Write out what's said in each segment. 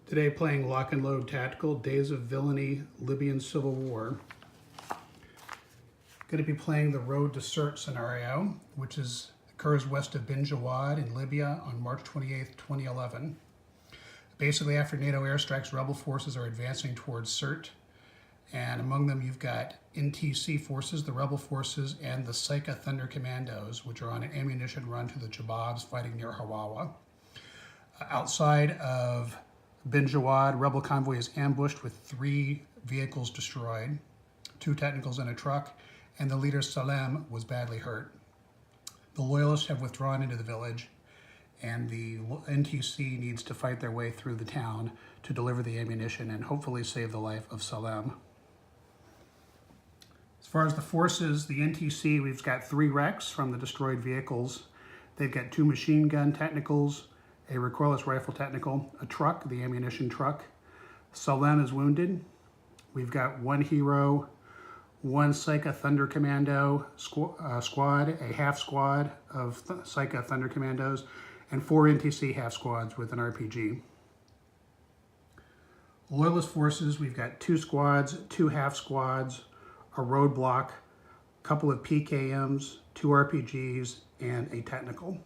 Today playing Lock and Load Tactical, Days of Villiany, Libyan Civil War. Going to be playing the Road to Sirte scenario, which occurs west of Bin Jawad in Libya on March 28, 2011. Basically, after NATO airstrikes, rebel forces are advancing towards Sirte, and among them you've got NTC forces, the rebel forces, and the Sirte Thunder Commandos, which are on an ammunition run to the Jababs fighting near Hawawa. Outside of Bin Jawad, rebel convoy is ambushed with 3 vehicles destroyed, 2 technicals and a truck, and the leader Salem was badly hurt. The loyalists have withdrawn into the village, and the NTC needs to fight their way through the town to deliver the ammunition and hopefully save the life of Salem. As far as the forces, the NTC, we've got 3 wrecks from the destroyed vehicles. They've got 2 machine gun technicals, a recoilless rifle technical, a truck, the ammunition truck. Salem is wounded. We've got 1 hero, 1 Sirte Thunder Commando squad, a half squad of Sirte Thunder Commandos, and 4 NTC half squads with an RPG. Loyalist forces, we've got 2 squads, 2 half squads, a roadblock, a couple of PKMs, 2 RPGs, and a technical.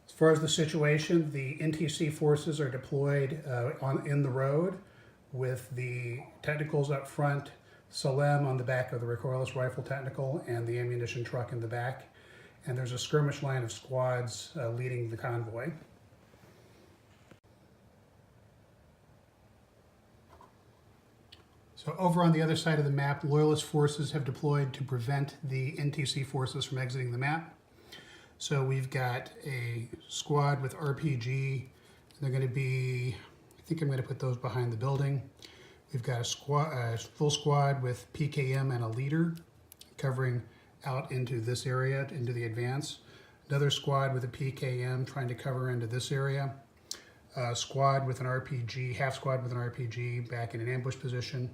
As far as the situation, the NTC forces are deployed in the road with the technicals up front, Salem on the back of the recoilless rifle technical, and the ammunition truck in the back. And there's a skirmish line of squads leading the convoy. So over on the other side of the map, loyalist forces have deployed to prevent the NTC forces from exiting the map. So we've got a squad with RPG. They're going to be, I think I'm going to put those behind the building. We've got a full squad with PKM and a leader covering out into this area, into the advance. Another squad with a PKM trying to cover into this area. A squad with an RPG, half squad with an RPG back in an ambush position.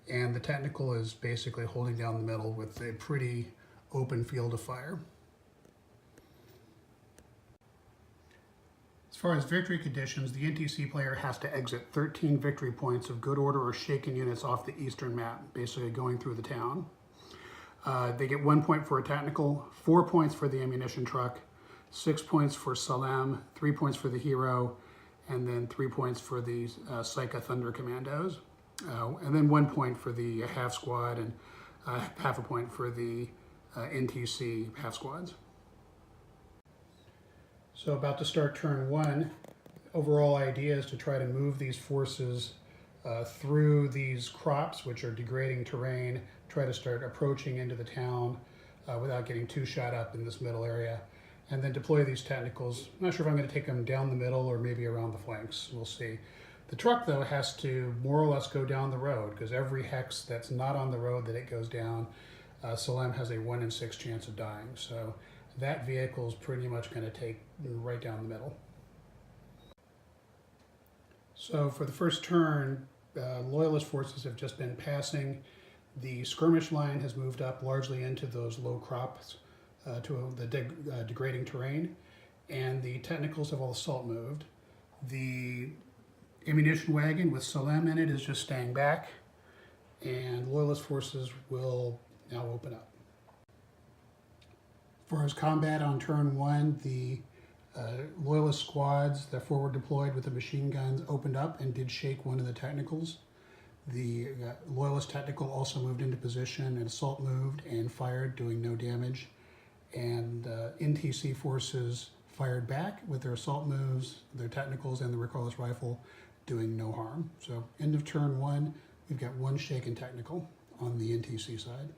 And the technical is basically holding down the middle with a pretty open field of fire. As far as victory conditions, the NTC player has to exit 13 victory points of good order or shaken units off the eastern map, basically going through the town. They get 1 point for a technical, 4 points for the ammunition truck, 6 points for Salem, 3 points for the hero, and then 3 points for the Sirte Thunder Commandos, and then 1 point for the half squad and half a point for the NTC half squads. So about to start turn 1, overall idea is to try to move these forces through these crops, which are degrading terrain, try to start approaching into the town without getting too shot up in this middle area, and then deploy these technicals. I'm not sure if I'm going to take them down the middle or maybe around the flanks. We'll see. The truck, though, has to more or less go down the road, because every hex that's not on the road that it goes down, Salem has a 1 in 6 chance of dying. So that vehicle is pretty much going to take right down the middle. So for the first turn, loyalist forces have just been passing. The skirmish line has moved up largely into those low crops to the degrading terrain, and the technicals have all assault moved. The ammunition wagon with Salem in it is just staying back, and loyalist forces will now open up. As far as combat on turn 1, the loyalist squads that forward deployed with the machine guns opened up and did shake one of the technicals. The loyalist technical also moved into position, and assault moved and fired, doing no damage. And NTC forces fired back with their assault moves, their technicals, and the recoilless rifle, doing no harm. So end of turn 1, we've got 1 shaken technical on the NTC side.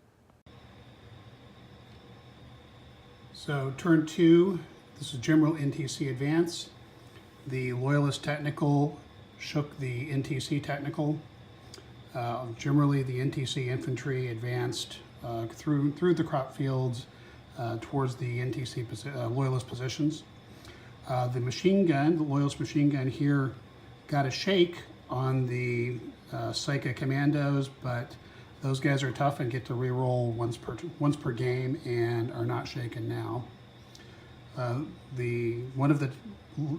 So turn 2, this is general NTC advance. The loyalist technical shook the NTC technical. Generally, the NTC infantry advanced through the crop fields towards the NTC loyalist positions. The machine gun, the loyalist machine gun here, got a shake on the Sirte Commandos, but those guys are tough and get to re-roll once per game and are not shaken now. One of the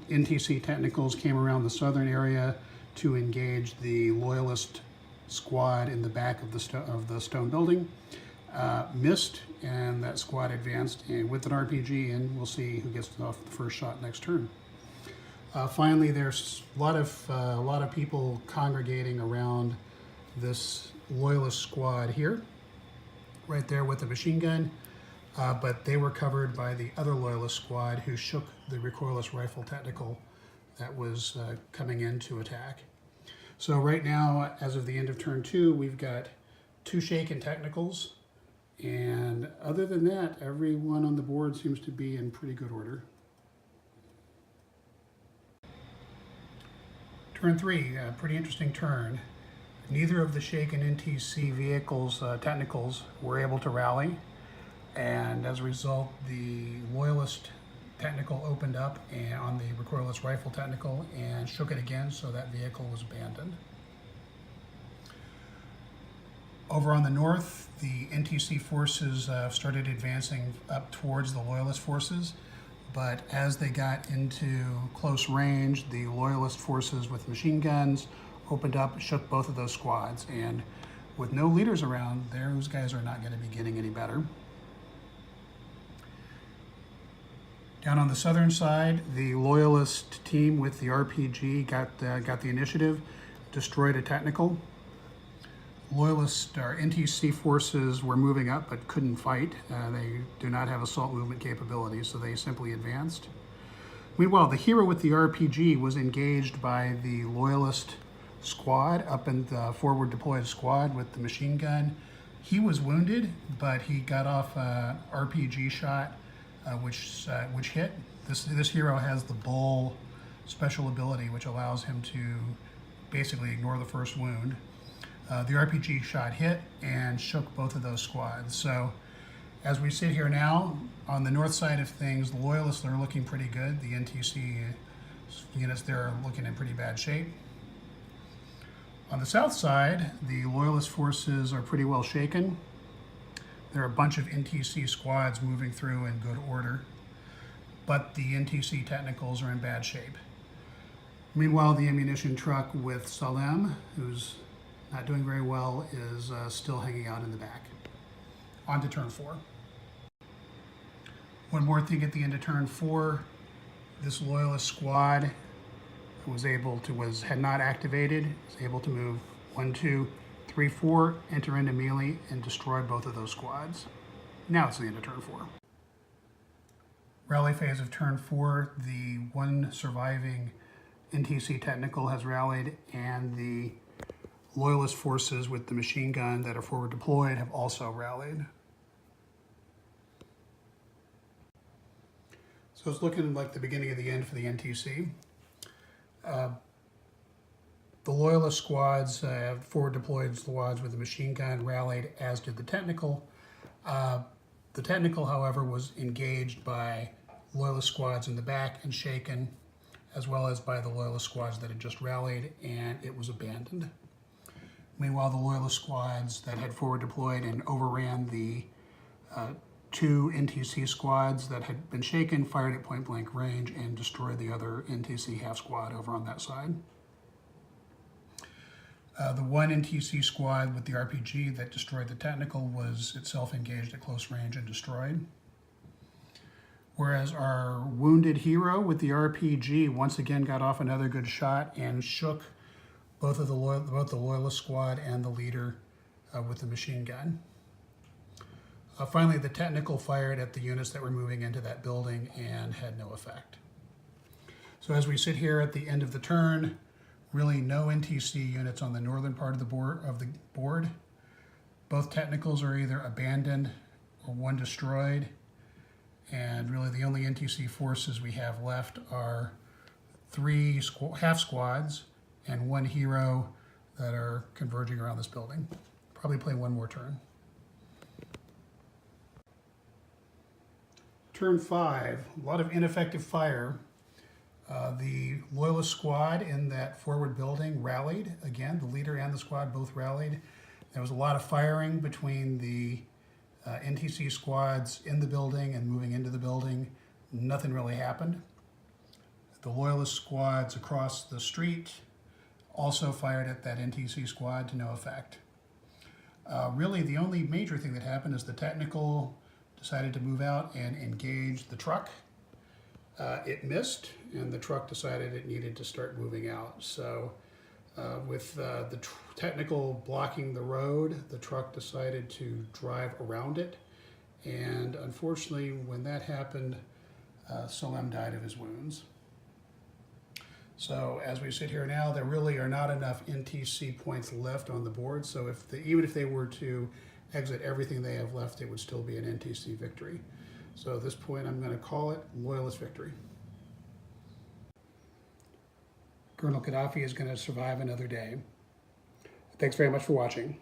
NTC technicals came around the southern area to engage the Loyalist squad in the back of the stone building. Missed, and that squad advanced with an RPG, and we'll see who gets off the first shot next turn. Finally, there's a lot of people congregating around this Loyalist squad here, right there with the machine gun. But they were covered by the other Loyalist squad who shook the recoilless rifle technical that was coming in to attack. So right now, as of the end of turn 2, we've got 2 shaken technicals, and other than that, everyone on the board seems to be in pretty good order. Turn 3, a pretty interesting turn. Neither of the shaken NTC vehicles, technicals, were able to rally. And as a result, the Loyalist technical opened up on the recoilless rifle technical and shook it again, so that vehicle was abandoned. Over on the north, the NTC forces started advancing up towards the Loyalist forces, but as they got into close range, the Loyalist forces with machine guns opened up, shook both of those squads, and with no leaders around, those guys are not going to be getting any better. Down on the southern side, the Loyalist team with the RPG got the initiative, destroyed a technical. Loyalist or NTC forces were moving up but couldn't fight. They do not have assault movement capability, so they simply advanced. Meanwhile, the hero with the RPG was engaged by the Loyalist squad up in the forward deployed squad with the machine gun. He was wounded, but he got off an RPG shot which hit. This hero has the Bull special ability, which allows him to basically ignore the first wound. The RPG shot hit and shook both of those squads. So as we sit here now, on the north side of things, the Loyalists are looking pretty good. The NTC units there are looking in pretty bad shape. On the south side, the Loyalist forces are pretty well shaken. There are a bunch of NTC squads moving through in good order, but the NTC technicals are in bad shape. Meanwhile, the ammunition truck with Salem, who's not doing very well, is still hanging out in the back. On to turn 4. One more thing at the end of turn 4, this Loyalist squad had not activated, was able to move 1, 2, 3, 4, enter into melee, and destroy both of those squads. Now it's the end of turn 4. Rally phase of turn 4, the one surviving NTC technical has rallied, and the Loyalist forces with the machine gun that are forward deployed have also rallied. So it's looking like the beginning of the end for the NTC. The Loyalist squads, forward deployed squads with the machine gun rallied, as did the technical. The technical, however, was engaged by Loyalist squads in the back and shaken, as well as by the Loyalist squads that had just rallied, and it was abandoned. Meanwhile, the Loyalist squads that had forward deployed and overran the 2 NTC squads that had been shaken fired at point blank range and destroyed the other NTC half squad over on that side. The one NTC squad with the RPG that destroyed the technical was itself engaged at close range and destroyed. Whereas our wounded hero with the RPG once again got off another good shot and shook both the Loyalist squad and the leader with the machine gun. Finally, the technical fired at the units that were moving into that building and had no effect. So as we sit here at the end of the turn, really no NTC units on the northern part of the board. Both technicals are either abandoned or one destroyed. And really the only NTC forces we have left are 3 half squads and 1 hero that are converging around this building. Probably play one more turn. Turn 5, a lot of ineffective fire. The Loyalist squad in that forward building rallied. Again, the leader and the squad both rallied. There was a lot of firing between the NTC squads in the building and moving into the building. nothing really happened. The Loyalist squads across the street also fired at that NTC squad to no effect. Really, the only major thing that happened is the technical decided to move out and engage the truck. It missed, and the truck decided it needed to start moving out. So with the technical blocking the road, the truck decided to drive around it. And unfortunately, when that happened, Salem died of his wounds. So as we sit here now, there really are not enough NTC points left on the board. So even if they were to exit everything they have left, it would still be an NTC victory. So at this point, I'm going to call it Loyalist victory. Colonel Gaddafi is going to survive another day. Thanks very much for watching.